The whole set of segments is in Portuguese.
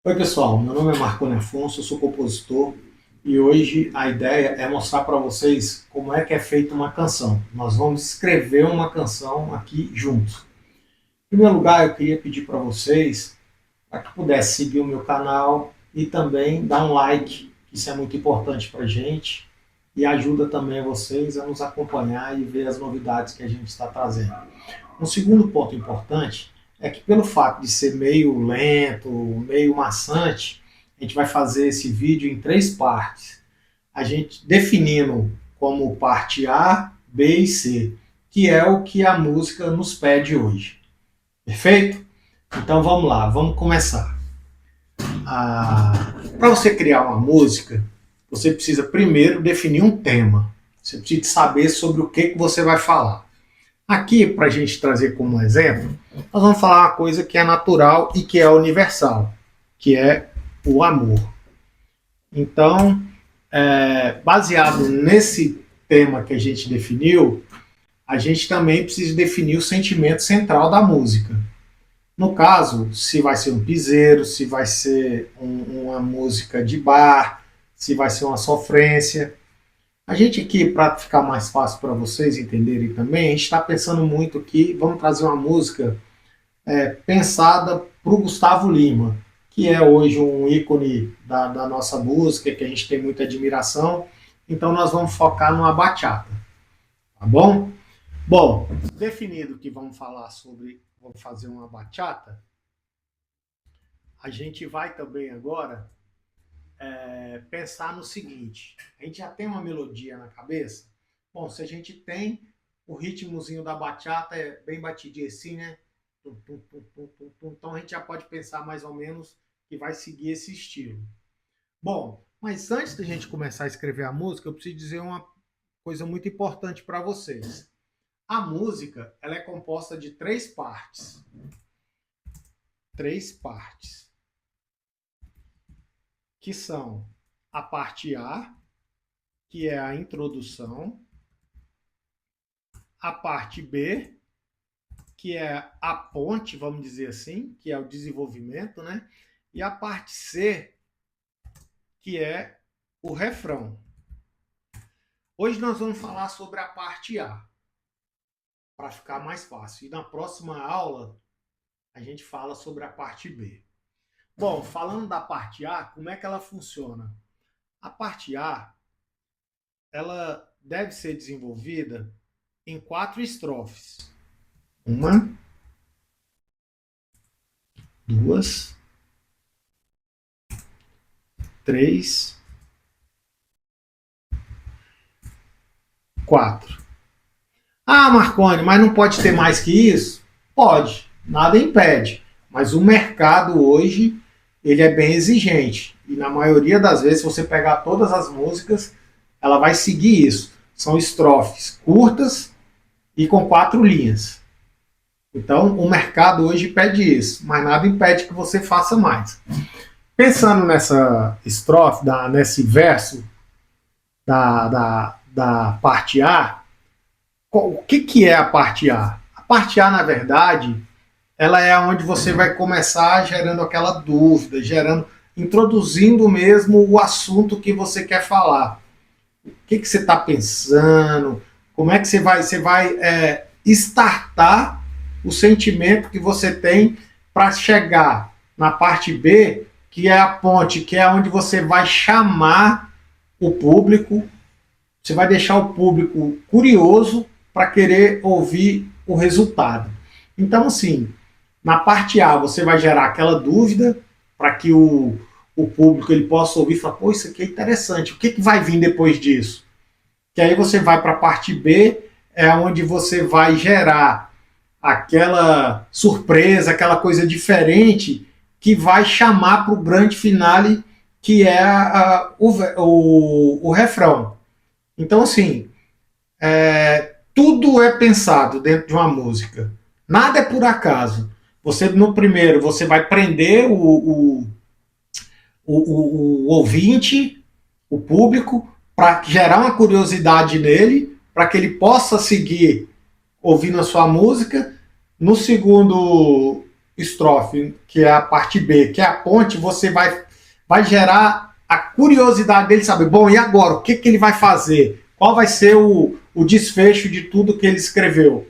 Oi pessoal, meu nome é Marconi Afonso, eu sou compositor e hoje a ideia é mostrar para vocês como é que é feita uma canção. Nós vamos escrever uma canção aqui juntos. Em primeiro lugar, eu queria pedir para vocês para que pudesse seguir o meu canal e também dar um like, isso é muito importante para a gente e ajuda também vocês a nos acompanhar e ver as novidades que a gente está trazendo. Um segundo ponto importante é que pelo fato de ser meio lento, meio maçante, a gente vai fazer esse vídeo em três partes. A gente definindo como parte A, B e C, que é o que a música nos pede hoje. Perfeito? Então vamos lá, vamos começar. Para você criar uma música, você precisa primeiro definir um tema. Você precisa saber sobre o que você vai falar. Aqui, para a gente trazer como exemplo, nós vamos falar uma coisa que é natural e que é universal, que é o amor. Então, baseado nesse tema que a gente definiu, a gente também precisa definir o sentimento central da música. No caso, se vai ser um piseiro, se vai ser uma música de bar, se vai ser uma sofrência. A gente aqui, para ficar mais fácil para vocês entenderem também, a gente está pensando muito aqui, vamos trazer uma música pensada para o Gustavo Lima, que é hoje um ícone da nossa música, que a gente tem muita admiração. Então nós vamos focar numa bachata, tá bom? Bom, definido que vamos falar sobre, vamos fazer uma bachata, a gente vai também agora pensar no seguinte: a gente já tem uma melodia na cabeça? Bom, se a gente tem, o ritmozinho da bachata é bem batidinho assim, né? Tum, tum, tum, tum, tum, tum. Então a gente já pode pensar mais ou menos que vai seguir esse estilo. Bom, mas antes da gente começar a escrever a música, eu preciso dizer uma coisa muito importante para vocês. A música, ela é composta de três partes. Três partes. Que são a parte A, que é a introdução, a parte B, que é a ponte, vamos dizer assim, que é o desenvolvimento, né? E a parte C, que é o refrão. Hoje nós vamos falar sobre a parte A, para ficar mais fácil. E na próxima aula a gente fala sobre a parte B. Bom, falando da parte A, como é que ela funciona? A parte A, ela deve ser desenvolvida em 4 estrofes. 1, 2, 3, 4. Ah, Marconi, mas não pode ter mais que isso? Pode, nada impede. Mas o mercado hoje, ele é bem exigente. E na maioria das vezes, se você pegar todas as músicas, ela vai seguir isso. São estrofes curtas e com 4 linhas. Então, o mercado hoje pede isso, mas nada impede que você faça mais. Pensando nessa estrofe, nesse verso da parte A, o que é a parte A? A parte A, na verdade, ela é onde você vai começar gerando aquela dúvida, introduzindo mesmo o assunto que você quer falar. O que você está pensando? Como é que você vai startar o sentimento que você tem para chegar na parte B, que é a ponte, que é onde você vai chamar o público, você vai deixar o público curioso para querer ouvir o resultado. Então, assim, na parte A você vai gerar aquela dúvida para que o público ele possa ouvir e falar, pô, isso aqui é interessante, o que vai vir depois disso? Que aí você vai para a parte B, é onde você vai gerar aquela surpresa, aquela coisa diferente que vai chamar para o grande finale, que é o refrão. Então, assim, tudo é pensado dentro de uma música. Nada é por acaso. Você, no primeiro, você vai prender o ouvinte, o público, para gerar uma curiosidade nele, para que ele possa seguir ouvindo a sua música. No segundo estrofe, que é a parte B, que é a ponte, você vai gerar a curiosidade dele saber, bom, e agora? O que, que ele vai fazer? Qual vai ser o desfecho de tudo que ele escreveu?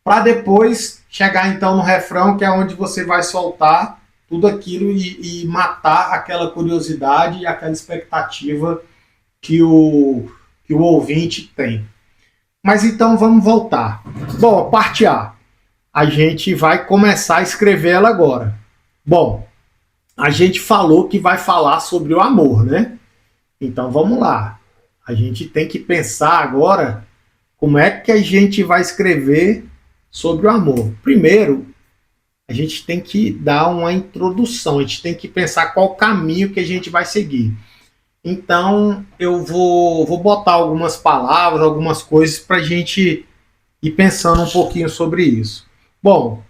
Para depois chegar então no refrão, que é onde você vai soltar tudo aquilo e matar aquela curiosidade e aquela expectativa que o ouvinte tem. Mas então vamos voltar. Bom, parte A. A gente vai começar a escrever ela agora. Bom, a gente falou que vai falar sobre o amor, né? Então vamos lá. A gente tem que pensar agora como é que a gente vai escrever sobre o amor. Primeiro, a gente tem que dar uma introdução, a gente tem que pensar qual caminho que a gente vai seguir. Então, eu vou botar algumas palavras, algumas coisas para a gente ir pensando um pouquinho sobre isso. Bom,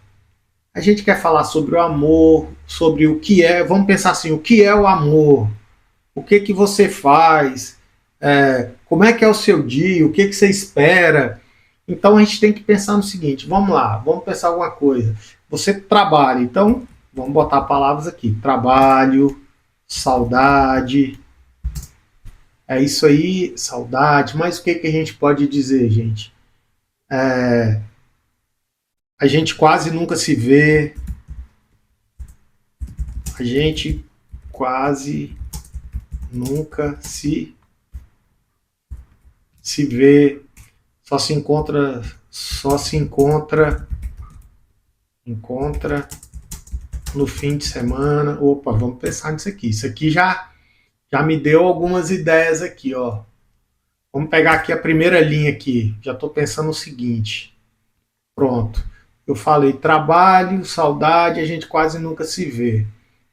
a gente quer falar sobre o amor, sobre o que é, vamos pensar assim, o que é o amor? O que que você faz? Como é que é o seu dia? O que que você espera? Então, a gente tem que pensar no seguinte, vamos lá, vamos pensar alguma coisa. Você trabalha, então, vamos botar palavras aqui, trabalho, saudade, é isso aí, saudade. Mas o que, que a gente pode dizer, gente? A gente quase nunca se vê. A gente quase nunca se vê. Só se encontra no fim de semana. Opa, vamos pensar nisso aqui. Isso aqui já me deu algumas ideias aqui, ó. Vamos pegar aqui a primeira linha aqui. Já estou pensando o seguinte. Pronto. Eu falei trabalho, saudade, a gente quase nunca se vê.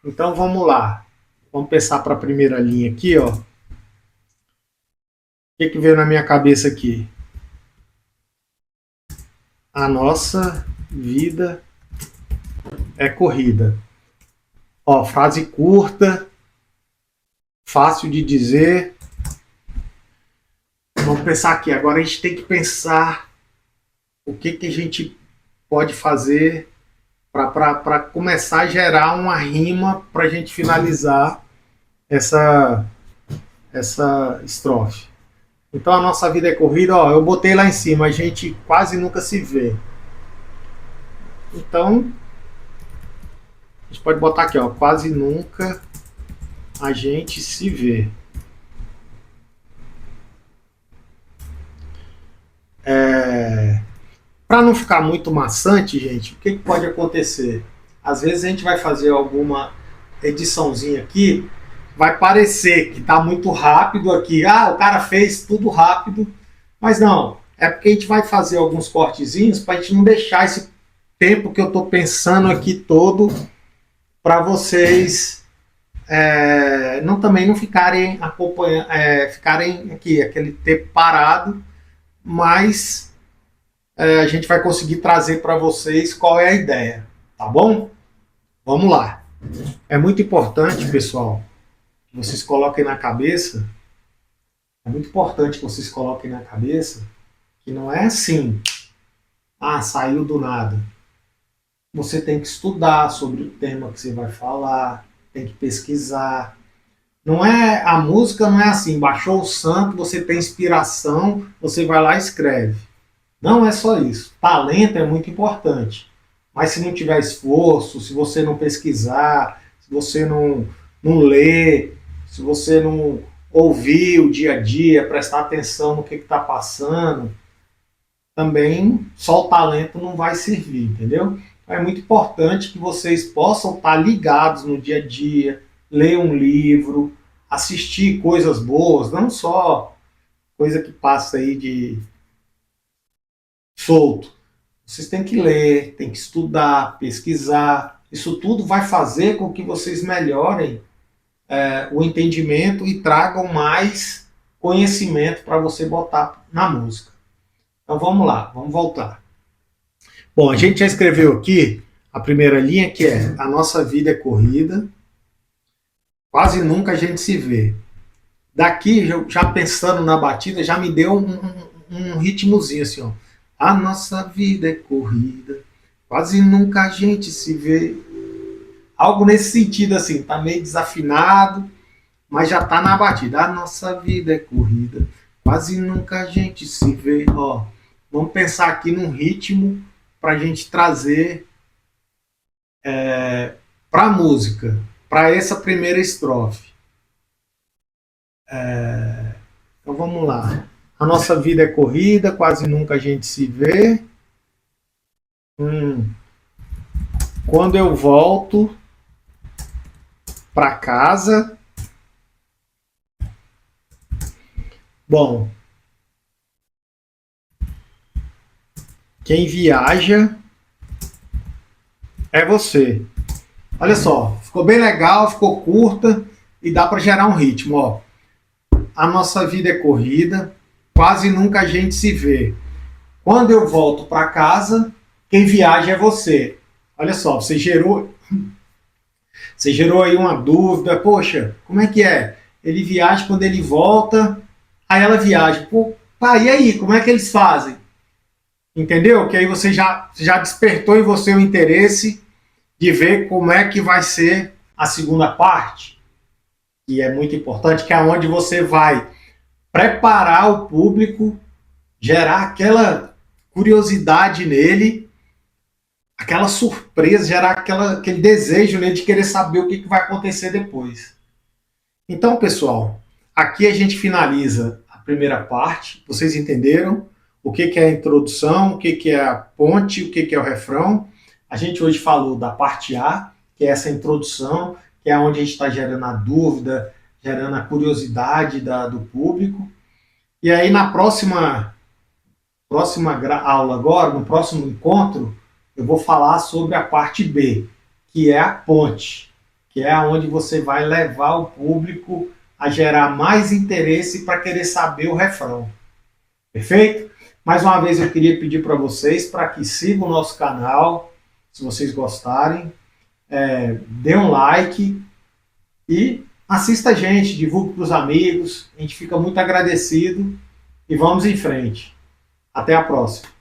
Então vamos lá. Vamos pensar para a primeira linha aqui, ó. O que veio na minha cabeça aqui? A nossa vida é corrida. Ó, frase curta, fácil de dizer. Vamos pensar aqui. Agora a gente tem que pensar o que a gente pode fazer para começar a gerar uma rima para a gente finalizar essa estrofe. Então a nossa vida é corrida, ó, eu botei lá em cima, a gente quase nunca se vê. Então a gente pode botar aqui, ó, quase nunca a gente se vê. Para não ficar muito maçante, gente, o que pode acontecer? Às vezes a gente vai fazer alguma ediçãozinha aqui, vai parecer que está muito rápido aqui. Ah, o cara fez tudo rápido, mas não. É porque a gente vai fazer alguns cortezinhos para a gente não deixar esse tempo que eu estou pensando aqui todo para vocês também não ficarem acompanhando, ficarem aqui aquele tempo parado, mas a gente vai conseguir trazer para vocês qual é a ideia, tá bom? Vamos lá. É muito importante, pessoal, que vocês coloquem na cabeça, que não é assim, saiu do nada. Você tem que estudar sobre o tema que você vai falar, tem que pesquisar. A música não é assim, baixou o santo, você tem inspiração, você vai lá e escreve. Não é só isso. Talento é muito importante. Mas se não tiver esforço, se você não pesquisar, se você não ler, se você não ouvir o dia a dia, prestar atenção no que está passando, também só o talento não vai servir, entendeu? Então é muito importante que vocês possam estar ligados no dia a dia, ler um livro, assistir coisas boas, não só coisa que passa aí de solto. Vocês têm que ler, têm que estudar, pesquisar. Isso tudo vai fazer com que vocês melhorem o entendimento e tragam mais conhecimento para você botar na música. Então vamos lá, vamos voltar. Bom, a gente já escreveu aqui a primeira linha, que é: a nossa vida é corrida, quase nunca a gente se vê. Daqui, já pensando na batida, já me deu um ritmozinho assim, ó. A nossa vida é corrida, quase nunca a gente se vê. Algo nesse sentido, assim, tá meio desafinado, mas já tá na batida. A nossa vida é corrida, quase nunca a gente se vê. Ó, vamos pensar aqui num ritmo pra gente trazer pra música, pra essa primeira estrofe. Então vamos lá. A nossa vida é corrida, quase nunca a gente se vê. Hum, quando eu volto pra casa. Bom, quem viaja é você. Olha só, ficou bem legal, ficou curta e dá para gerar um ritmo. Ó, a nossa vida é corrida, quase nunca a gente se vê. Quando eu volto para casa, quem viaja é você. Olha só, você gerou aí uma dúvida. Poxa, como é que é? Ele viaja quando ele volta, aí ela viaja. Pô, pá, e aí, como é que eles fazem? Entendeu? Que aí você já despertou em você o interesse de ver como é que vai ser a segunda parte, que é muito importante, que é onde você vai preparar o público, gerar aquela curiosidade nele, aquela surpresa, gerar aquele desejo nele de querer saber o que vai acontecer depois. Então, pessoal, aqui a gente finaliza a primeira parte. Vocês entenderam o que é a introdução, o que é a ponte, o que é o refrão. A gente hoje falou da parte A, que é essa introdução, que é onde a gente está gerando a dúvida, gerando a curiosidade do público. E aí na próxima aula agora, no próximo encontro, eu vou falar sobre a parte B, que é a ponte, que é onde você vai levar o público a gerar mais interesse para querer saber o refrão. Perfeito? Mais uma vez eu queria pedir para vocês para que sigam o nosso canal, se vocês gostarem, dê um like e assista a gente, divulgue para os amigos, a gente fica muito agradecido e vamos em frente. Até a próxima.